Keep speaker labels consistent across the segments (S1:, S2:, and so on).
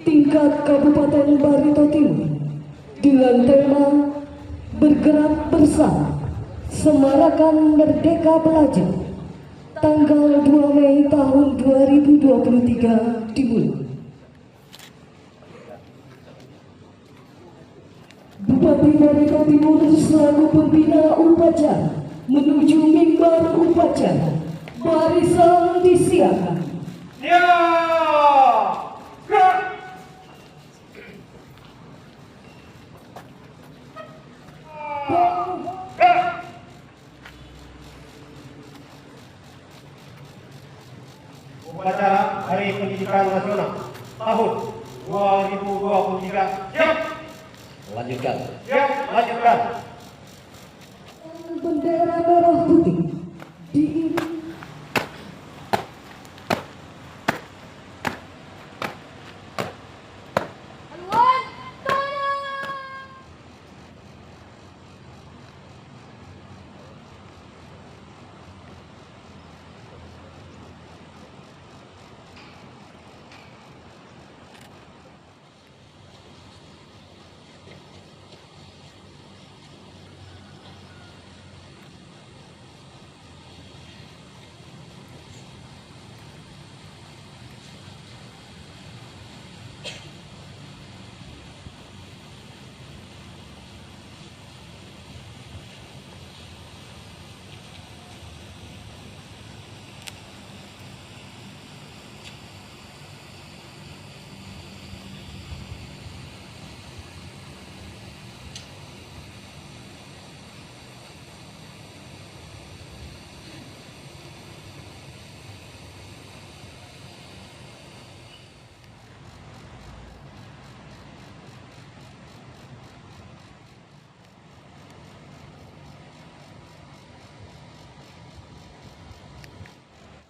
S1: Tingkat Kabupaten Barito Timur dengan tema bergerak bersama semarakan Merdeka Belajar tanggal 2 Mei tahun 2023 dimulai. Bupati Barito Timur selaku pembina upacara menuju mimbar upacara. Barisan disiapkan.
S2: Ya! Gerak! Upacara Hari Pendidikan Nasional tahun 2023. Siap!
S3: Lanjutkan.
S2: Siap, lanjutkan.
S1: Bendera merah putih diiringi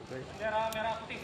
S2: Bendera merah putih.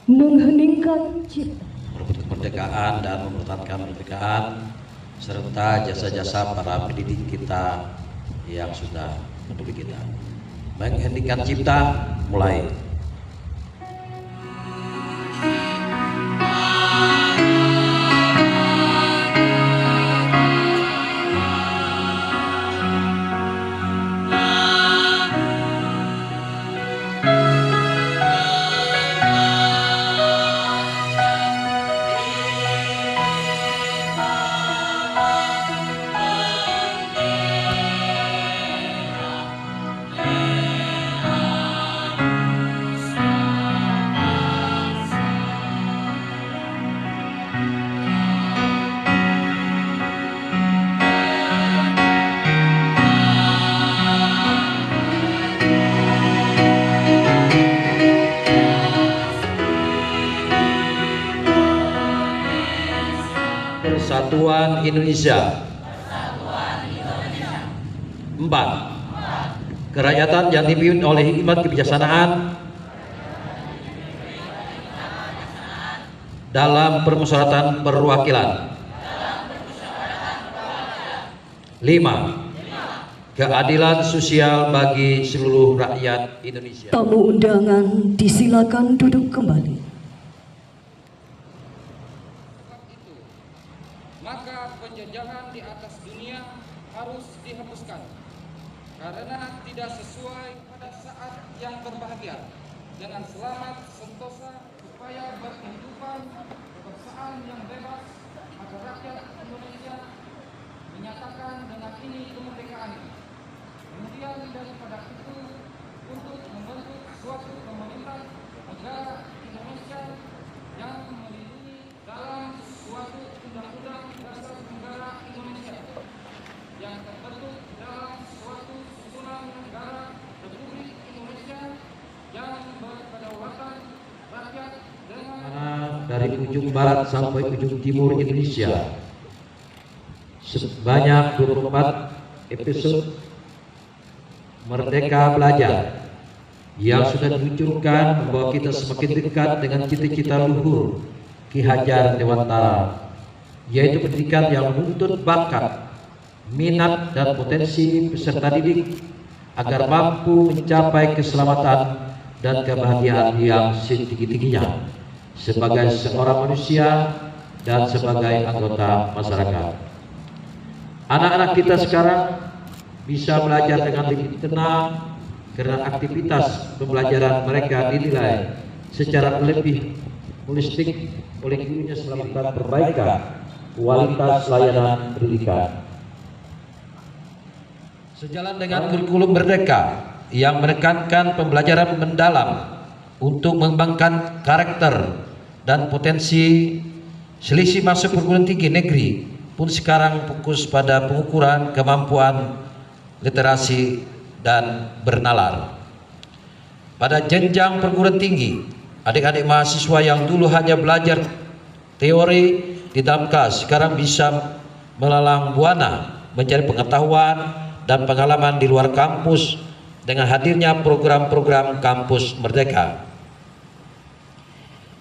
S2: mengheningkan cipta,
S3: merebut kemerdekaan dan mempertahankan kemerdekaan serta jasa-jasa para pendidik kita yang sudah mendidik kita. Mengheningkan cipta, mulai. Persatuan Indonesia. 4. Kerakyatan yang dipimpin oleh hikmat kebijaksanaan dalam permusyawaratan perwakilan. 5. Keadilan sosial bagi seluruh rakyat Indonesia.
S1: Tamu undangan disilakan duduk kembali.
S4: Maka penjajahan di atas dunia harus dihapuskan karena tidak sesuai pada saat yang berbahagia dengan selamat sentosa supaya berkehidupan kebangsaan yang bebas agar rakyat Indonesia menyatakan dengan ini kemerdekaan. Kemudian daripada itu untuk membentuk suatu pemerintah negara Indonesia yang melindungi dalam suatu undang-undang dasar negara Indonesia yang terbentuk dalam suatu susunan negara Republik Indonesia yang berkedaulatan rakyat dengan
S3: Dari ujung barat sampai ujung timur Indonesia, sebanyak 24 episode Merdeka Belajar yang sudah diluncurkan membawa kita semakin dekat dengan cita-cita luhur Ki Hajar Dewantara, yaitu pendidikan yang menuntut bakat, minat dan potensi peserta didik agar mampu mencapai keselamatan dan kebahagiaan yang setinggi-tingginya sebagai seorang manusia dan sebagai anggota masyarakat. Anak-anak kita sekarang bisa belajar dengan lebih tenang karena aktivitas pembelajaran mereka dinilai secara lebih holistik oleh gurunya selama perbaikan kualitas layanan pendidikan. Sejalan dengan kurikulum Merdeka yang menekankan pembelajaran mendalam untuk mengembangkan karakter dan potensi, selisih masuk perguruan tinggi negeri pun sekarang fokus pada pengukuran kemampuan literasi dan bernalar. Pada jenjang perguruan tinggi, adik-adik mahasiswa yang dulu hanya belajar teori di dalam kelas sekarang bisa melalang buana mencari pengetahuan dan pengalaman di luar kampus dengan hadirnya program-program kampus Merdeka.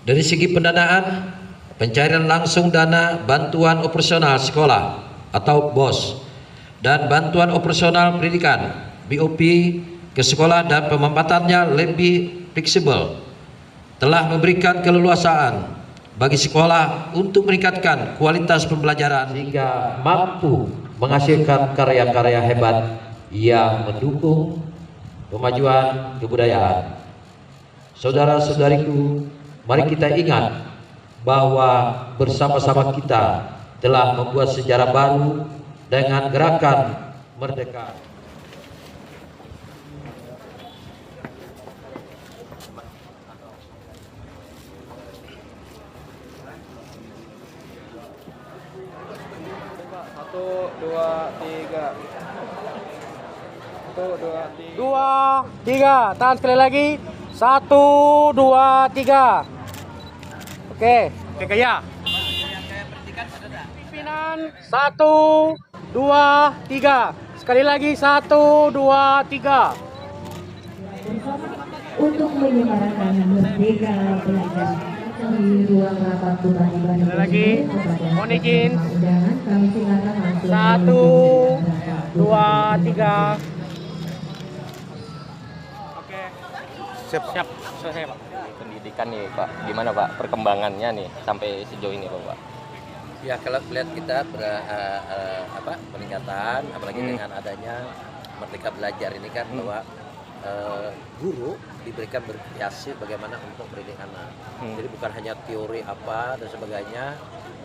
S3: Dari segi pendanaan, pencairan langsung dana bantuan operasional sekolah atau BOS dan bantuan operasional pendidikan BOP ke sekolah dan pemanfaatannya lebih fleksibel telah memberikan keleluasaan bagi sekolah untuk meningkatkan kualitas pembelajaran sehingga mampu menghasilkan karya-karya hebat yang mendukung kemajuan kebudayaan. Saudara-saudariku, mari kita ingat bahwa bersama-sama kita telah membuat sejarah baru dengan gerakan Merdeka.
S5: Satu, dua, tiga. Satu, dua, tiga. Dua, tiga. Tahan sekali lagi. Satu, dua, tiga. Oke, oke gaya. Pimpinan. Satu, dua, tiga. Sekali lagi. Satu, dua, tiga.
S1: Untuk menyemarakan Merdeka Belajar di ruang rapat Bupati Bandung.
S5: Sekali lagi. Mohon izin.
S1: Undangan kami silakan langsung.
S5: Satu, dua, tiga. Oke. Siap. Selesai, Pak.
S6: Pendidikan nih Pak, gimana Pak perkembangannya nih sampai sejauh ini Pak?
S3: Ya, kalau melihat kita peningkatan, apalagi dengan adanya Merdeka Belajar ini kan bahwa guru diberikan berkreasi bagaimana untuk mendidik anak. Jadi bukan hanya teori apa dan sebagainya.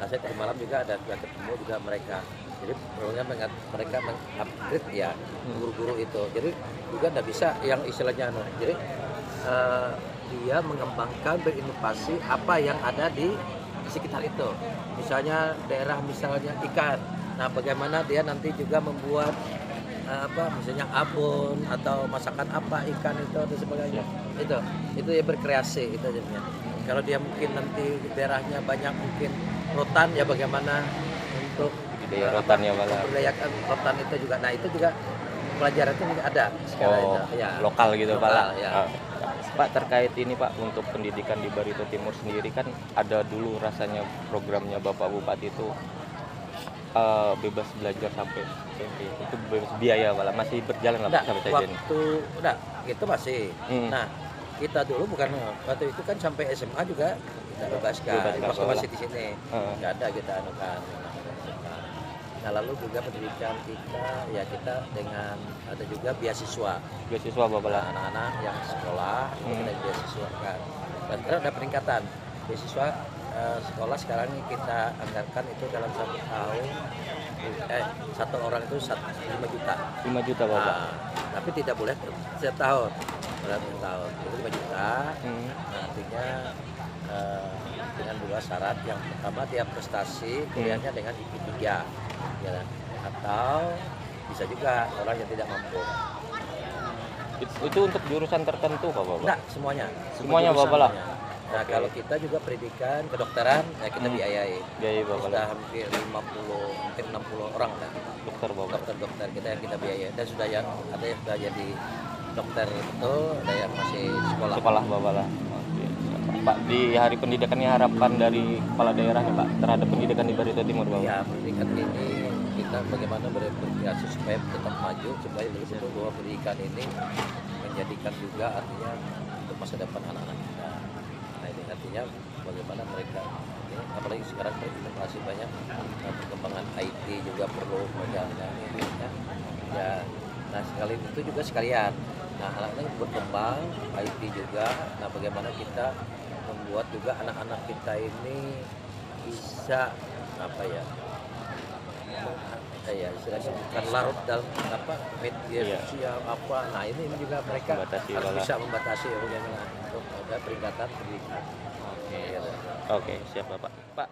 S3: Nah, saya tadi malam juga ada ketemu juga mereka. Jadi mereka mengupgrade ya guru-guru itu. Jadi juga tidak bisa yang istilahnya jadi dia mengembangkan, berinovasi apa yang ada di sekitar itu. Misalnya daerah misalnya ikan. Nah, bagaimana dia nanti juga membuat misalnya abon atau masakan apa ikan itu dan sebagainya. Itu ya berkreasi itu jadinya. Kalau dia mungkin nanti daerahnya banyak mungkin rotan ya bagaimana
S7: untuk
S6: Budaya rotannya malah.
S7: memberdayakan rotan itu juga. Nah itu juga pelajaran itu juga ada sekarang
S6: Oh,
S7: itu. Ya.
S6: lokal gitu Pak.
S7: Lokal, ya.
S6: Pak, terkait ini Pak, untuk pendidikan di Barito Timur sendiri kan ada dulu rasanya programnya Bapak Bupati itu bebas belajar sampai SMP. Itu bebas biaya malah masih berjalan lah
S7: Enggak,
S6: sampai saat ini.
S7: enggak, itu masih. Nah, kita dulu bukan waktu itu kan sampai SMA juga kita bebaskan.
S6: Bebaskan,
S7: Waktu
S6: sekolah.
S7: masih di sini. Enggak ada kita anukan. Nah, lalu juga pendidikan kita ya kita dengan ada juga beasiswa.
S6: Beasiswa Bapak lah.
S7: Anak-anak yang sekolah itu kita beasiswakan. Dan sekarang ada peningkatan beasiswa sekolah sekarang ini kita anggarkan itu dalam 1 tahun satu orang itu 5 juta.
S6: 5 juta Bapak.
S7: Nah, tapi tidak boleh setiap tahun. Setiap tahun itu 5 juta. Nah, artinya dengan 2 syarat. Yang pertama dia prestasi kuliahnya dengan IP3 ya, atau bisa juga orang yang tidak mampu.
S6: Itu untuk jurusan tertentu Pak Bapak?
S7: Enggak, semuanya.
S6: Semuanya
S7: Jurusan
S6: Bapak lah.
S7: semuanya. Nah,
S6: Oke.
S7: kalau kita juga pendidikan kedokteran, ya kita biayai.
S6: Biayai Bapak
S7: Sudah
S6: lah.
S7: hampir 50, hampir 60 orang kan.
S6: Dokter Bapak.
S7: Dokter-dokter kita yang kita biayai. Dan sudah yang ada yang sudah jadi dokter itu, ada yang masih sekolah.
S6: Sekolah Bapak lah. Oke. Pak, di Hari Pendidikan ini harapan dari kepala daerah nih Pak terhadap pendidikan di Barito Timur Bapak?
S7: Ya, pendidikan ini kita bagaimana berkreasi supaya tetap maju, supaya betul bahwa pendidikan ini menjadikan juga artinya untuk masa depan anak-anak kita. Nah, ini artinya bagaimana mereka ini, apalagi sekarang berinovasi banyak, perkembangan IT juga perlu menjalankan ini ya. Nah, sekali itu juga sekalian. Nah, anak-anak berkembang IT juga. Nah, bagaimana kita membuat juga anak-anak kita ini bisa apa ya? Ya istilahnya bukan larut dalam apa media sosial apa. Nah, ini juga mereka
S6: Membatasi
S7: harus
S6: malah.
S7: bisa membatasi bagaimana untuk ada peringkatan pendidikan.
S6: Oke, siap Bapak. Pak,